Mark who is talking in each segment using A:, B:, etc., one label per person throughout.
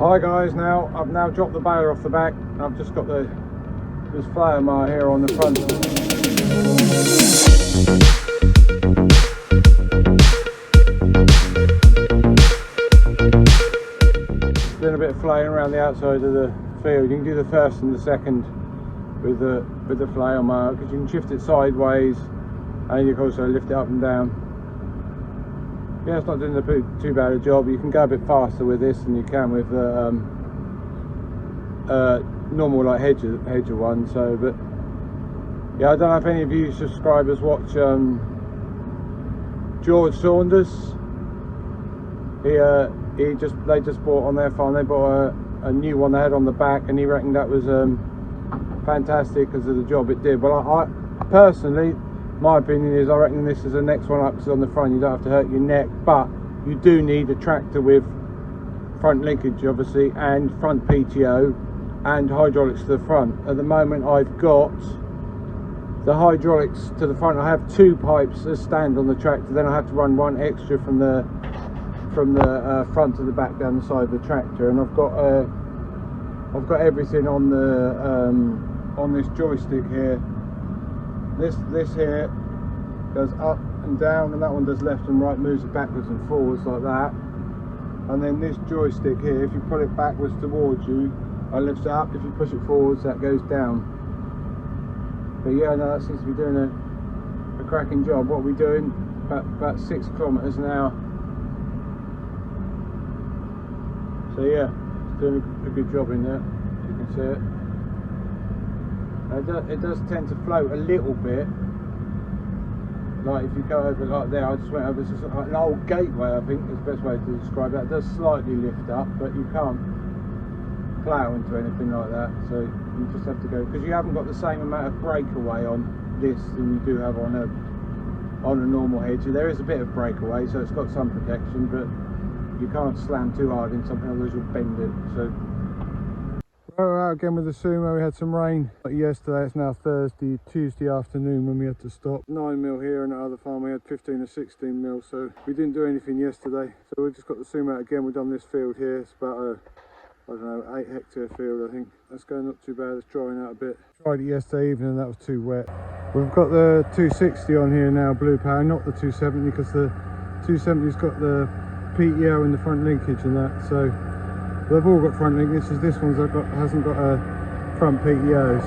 A: Hi guys, I've now dropped the baler off the back and I've just got this flower mower here on the front. Doing a bit of flaying around the outside of the field. You can do the first and the second with the flail mower because you can shift it sideways and you can also lift it up and down. Yeah, it's not doing too bad a job. You can go a bit faster with this than you can with normal like hedger one. So, but yeah, I don't know if any of you subscribers watch George Saunders. They just bought on their farm. They bought a new one they had on the back, and he reckoned that was fantastic because of the job it did. Well, I personally, my opinion is I reckon this is the next one up because on the front you don't have to hurt your neck, but you do need a tractor with front linkage obviously and front PTO and hydraulics to the front. At the moment I've got the hydraulics to the front. I have two pipes that stand on the tractor, then I have to run one extra from the front to the back down the side of the tractor, and I've got everything on the on this joystick here. This here goes up and down, and that one does left and right, moves it backwards and forwards like that. And then this joystick here, if you pull it backwards towards you, I lift it up. If you push it forwards, that goes down. But yeah, no, that seems to be doing a cracking job. What are we doing? About 6 kilometers an hour. So yeah, it's doing a good job in there, as you can see it. It does tend to float a little bit, like if you go over like there. I just went over, this is like an old gateway, I think is the best way to describe that. It does slightly lift up, but you can't plough into anything like that, so you just have to go, because you haven't got the same amount of breakaway on this than you do have on a normal hedger. There is a bit of breakaway, so it's got some protection, but you can't slam too hard in something, otherwise you'll bend it. So we're out again with the Sumo. We had some rain yesterday. It's now Tuesday afternoon when we had to stop. 9 mil here, and at other farm we had 15 or 16 mil, so we didn't do anything yesterday. So we just got the Sumo out again. We've done this field here. It's about a, I don't know, 8 hectare field, I think. That's going not too bad. It's drying out a bit. Tried it yesterday evening and that was too wet. We've got the 260 on here now, blue power, not the 270, because the 270's got the PTO in the front linkage and that, so they've all got front linkage. This one's hasn't got a front PTOs.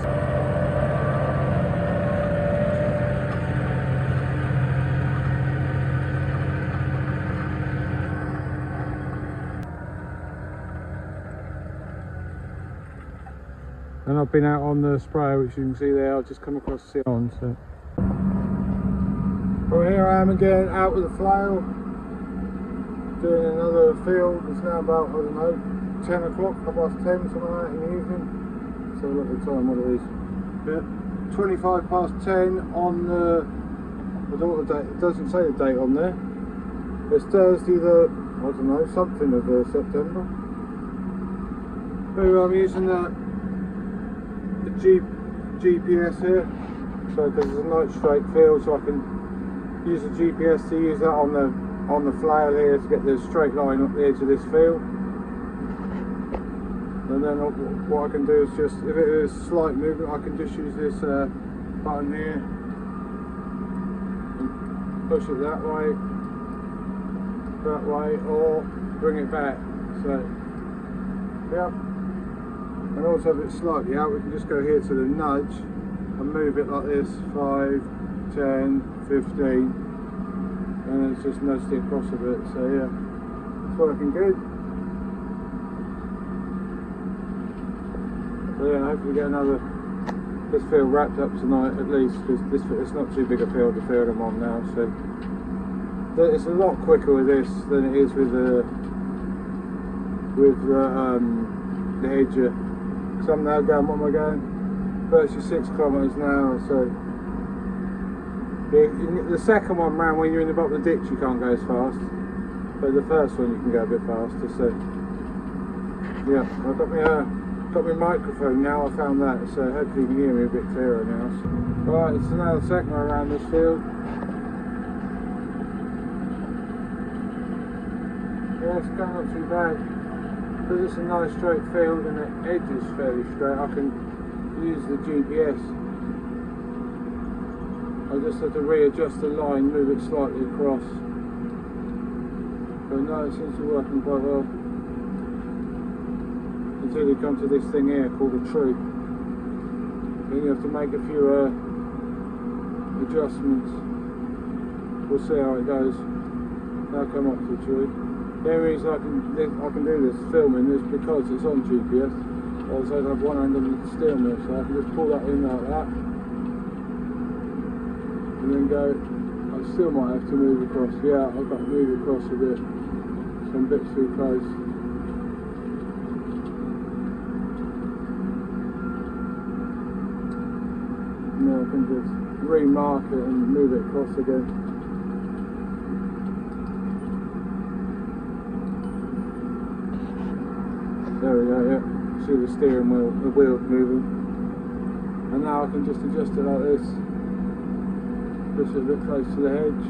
A: And I've been out on the sprayer, which you can see there. I've just come across the on. So well, here I am again, out with the flail, doing another field. It's now about, I don't know, 10 o'clock, 10:30, something like that in the evening. So look at the time, what it is. Yeah, 25 past 10 on the, I don't know what the date, it doesn't say the date on there. It's Thursday the, I don't know, something of September. Anyway, I'm using the GPS here, so because it's a night straight field, so I can use the GPS to use that on the flail here to get the straight line up the edge of this field. And then what I can do is just, if it is slight movement, I can just use this button here and push it that way, or bring it back. So yeah. And also if it's slightly out, we can just go here to the nudge and move it like this, 5, 10, 15, and then it's just nudged it across a bit. So yeah, it's working good. So yeah, hopefully get this field wrapped up tonight at least, because it's not too big a field, the field I'm on now. So it's a lot quicker with this than it is with the hedger. So I'm now going, what am I going? 36 kilometers an hour. So the second one round, when you're in the bottom of the ditch, you can't go as fast, but the first one you can go a bit faster. So yeah, I've got my microphone now. I found that, so hopefully you can hear me a bit clearer now. So, right, it's now the second one around this field. Yeah, it's going not too bad. because it's a nice straight field and the edge is fairly straight, I can use the GPS. I just have to readjust the line, move it slightly across. But no, it seems to be working quite well. Until you come to this thing here called a tree. Then you have to make a few adjustments. We'll see how it goes. Now come up to the tree. The only reason I can do this filming is because it's on GPS. Also I have one hand on the steering wheel, so I can just pull that in like that. And then go. I still might have to move across. Yeah, I've got to move across a bit. Some bits too close. Now I can just remark it and move it across again. There we go, yeah. See the steering wheel, the wheel moving. And now I can just adjust it like this. Push it a bit close to the hedge.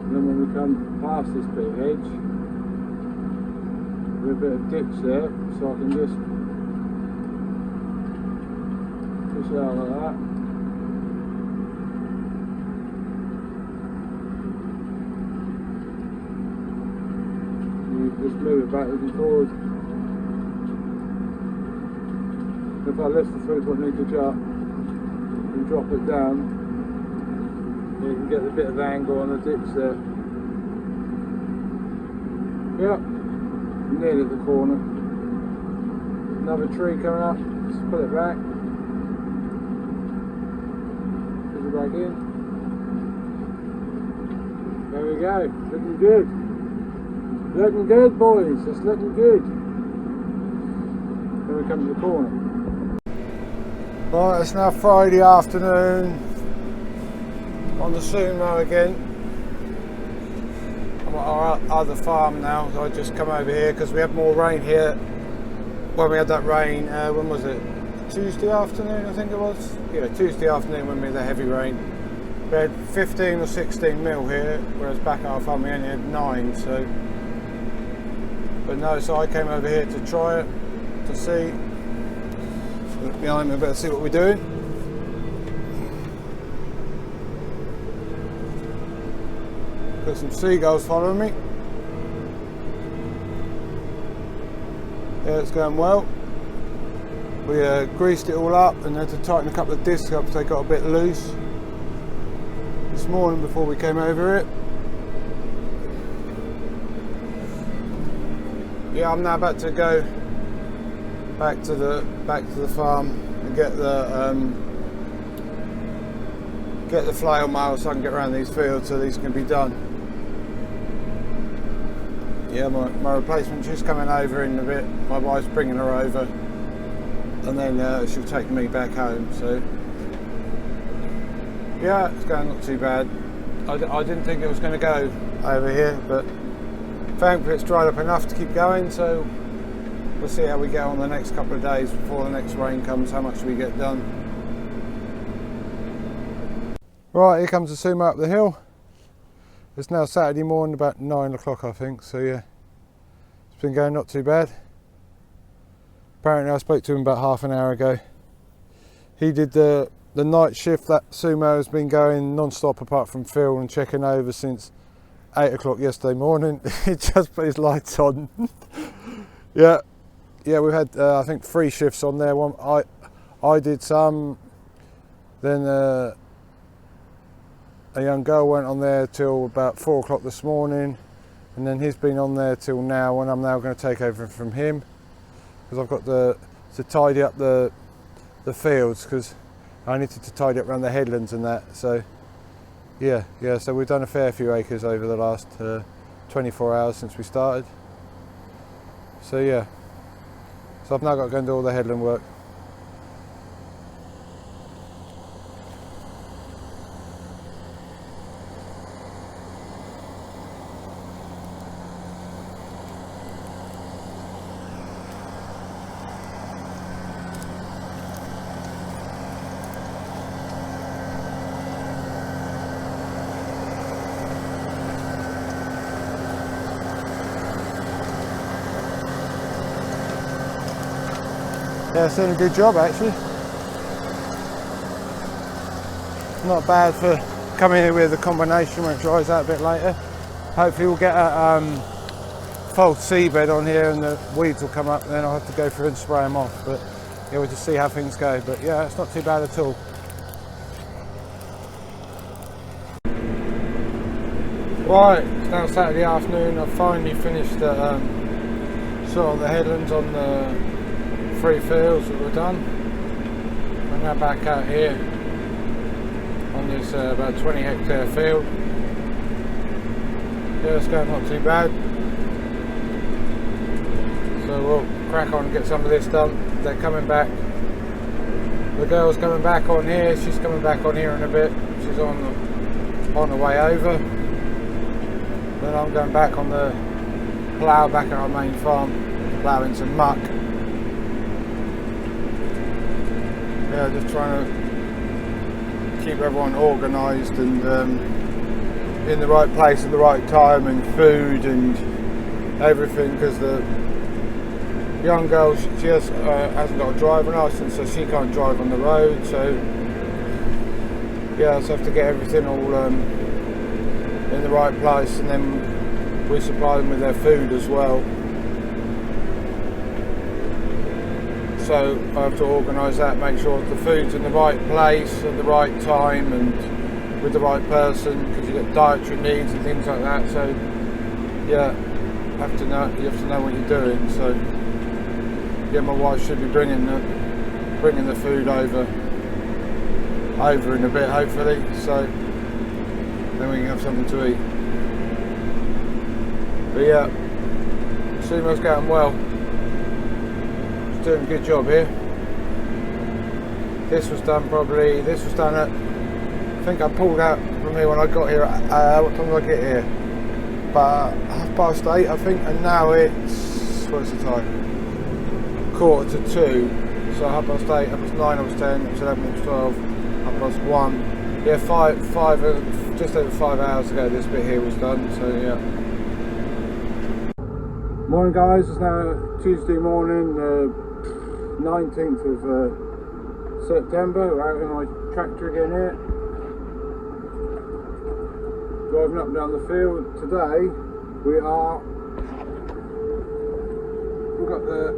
A: And then when we come past this bit of hedge, there's a bit of ditch there, so I can just push it out like that. Just move it backwards and forwards. If I lift the 3.9 up and drop it down, you can get a bit of angle on the ditch there. Yep, nearly at the corner. Another tree coming up, just pull it back. Push it back in. There we go, looking good. Looking good, boys, it's looking good. Then we come to the corner. Right, it's now Friday afternoon. On the sumo again. I'm at our other farm now, so I just come over here because we had more rain here. When we had that rain, when was it? Tuesday afternoon, I think it was? Yeah, Tuesday afternoon when we had the heavy rain. We had 15 or 16 mil here, whereas back at our farm we only had 9, so. But no, so I came over here to try it, to see. Look behind me, better see what we're doing. Got some seagulls following me. Yeah, it's going well. We greased it all up and had to tighten a couple of discs up because they got a bit loose this morning before we came over it. Yeah, I'm now about to go back to the farm and get the flail mower so I can get around these fields so these can be done. Yeah, my replacement's just coming over in a bit. My wife's bringing her over, and then she'll take me back home. So yeah, it's going not too bad. I didn't think it was going to go over here, but thankfully it's dried up enough to keep going, so we'll see how we get on the next couple of days before the next rain comes, how much we get done. Right, here comes the sumo up the hill. It's now Saturday morning, about 9 o'clock I think, so yeah, it's been going not too bad. Apparently I spoke to him about half an hour ago. He did the night shift. That sumo has been going non-stop apart from Phil and checking over since 8 o'clock yesterday morning. He just put his lights on. yeah, we've had I think 3 shifts on there. One I did some, then a young girl went on there till about 4 o'clock this morning, and then he's been on there till now, and I'm now going to take over from him because I've got to tidy up the fields, because I needed to tidy up around the headlands and that. So yeah, so we've done a fair few acres over the last 24 hours since we started. So yeah, so I've now got to go and do all the headland work. Yeah, it's doing a good job actually. Not bad for coming in with a combination when it dries out a bit later. Hopefully we'll get a false seabed on here and the weeds will come up, and then I'll have to go through and spray them off. But yeah, we'll just see how things go. But yeah, it's not too bad at all. Right, it's now Saturday afternoon. I've finally finished sort of the headlands on the 3 fields that were done. I'm now back out here on this about 20 hectare field. Yeah, it's going not too bad. So we'll crack on and get some of this done. They're coming back. The girl's coming back on here. She's coming back on here in a bit. She's on the way over. Then I'm going back on the plough back at our main farm, ploughing some muck. Yeah, just trying to keep everyone organised and in the right place at the right time, and food and everything, because the young girl, she hasn't got a driving licence, so she can't drive on the road. So yeah, I just have to get everything all in the right place, and then we supply them with their food as well. So I have to organise that, make sure the food's in the right place at the right time and with the right person, because you get dietary needs and things like that. So yeah, you have to know what you're doing. So yeah, my wife should be bringing the food over in a bit, hopefully. So then we can have something to eat. But yeah, Sumo's going well. She's doing a good job here. This was done at, I think I pulled out from here when I got here, what time did I get here? About 8:30 I think, and now it's, what's the time? 1:45. So 8:30, 9:30 I was 10, it was 11, it was 12, 1:30. Yeah, just over 5 hours ago this bit here was done, so yeah. Morning guys, it's now Tuesday morning, 19th of September. We're out in my tractor again here. Driving up and down the field. Today we've got the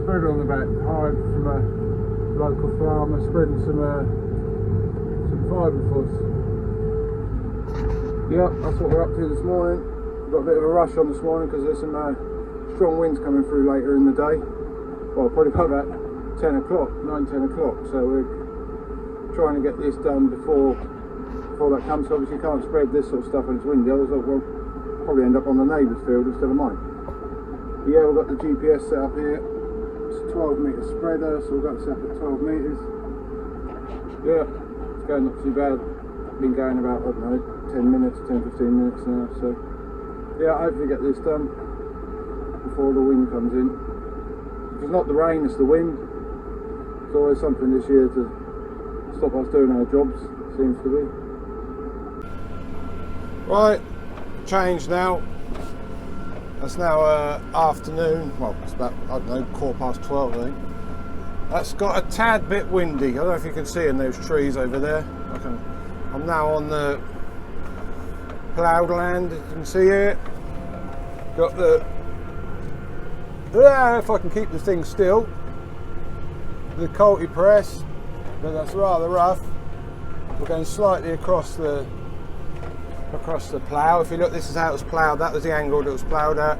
A: spreader on the back, hired from a local farmer, spreading some fibre for us. Yep, that's what we're up to this morning. We've got a bit of a rush on this morning because there's some strong winds coming through later in the day. Well, probably about 10 o'clock, 9-10 o'clock. So we're trying to get this done before that comes. So obviously you can't spread this sort of stuff when it's windy, otherwise we'll probably end up on the neighbour's field instead of mine. But yeah, we've got the GPS set up here. It's a 12-metre spreader, so we've got it set up at 12 metres. Yeah, it's going not too bad. Been going about, I don't know, 10 minutes, 10-15 minutes now. So yeah, hopefully get this done before the wind comes in. If it's not the rain, it's the wind. It's always something this year to stop us doing our jobs, seems to be. Right, change now. It's now afternoon, well it's about, I don't know, 12:15 I think. That's got a tad bit windy. I don't know if you can see in those trees over there. I'm now on the ploughed land, you can see it. Got the, if I can keep the thing still, the Culti press, but that's rather rough. We're going slightly across the plough. If you look, this is how it was ploughed, that was the angle that it was ploughed at,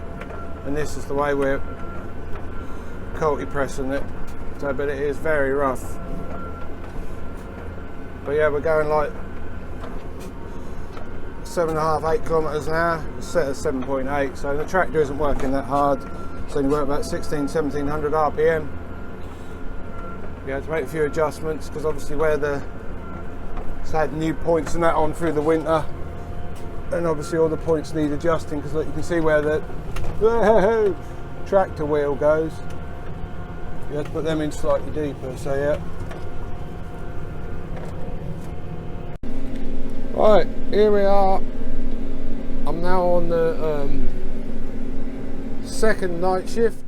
A: and this is the way we're Culti pressing it. So, but it is very rough. But yeah, we're going like 7.5, 8 kilometres an hour, set at 7.8, so the tractor isn't working that hard. It's only working about 1700 RPM. You have to make a few adjustments because obviously where it's had new points and that on through the winter, and obviously all the points need adjusting because you can see where the tractor wheel goes. You have to put them in slightly deeper, so yeah. Right, here we are. I'm now on the second night shift.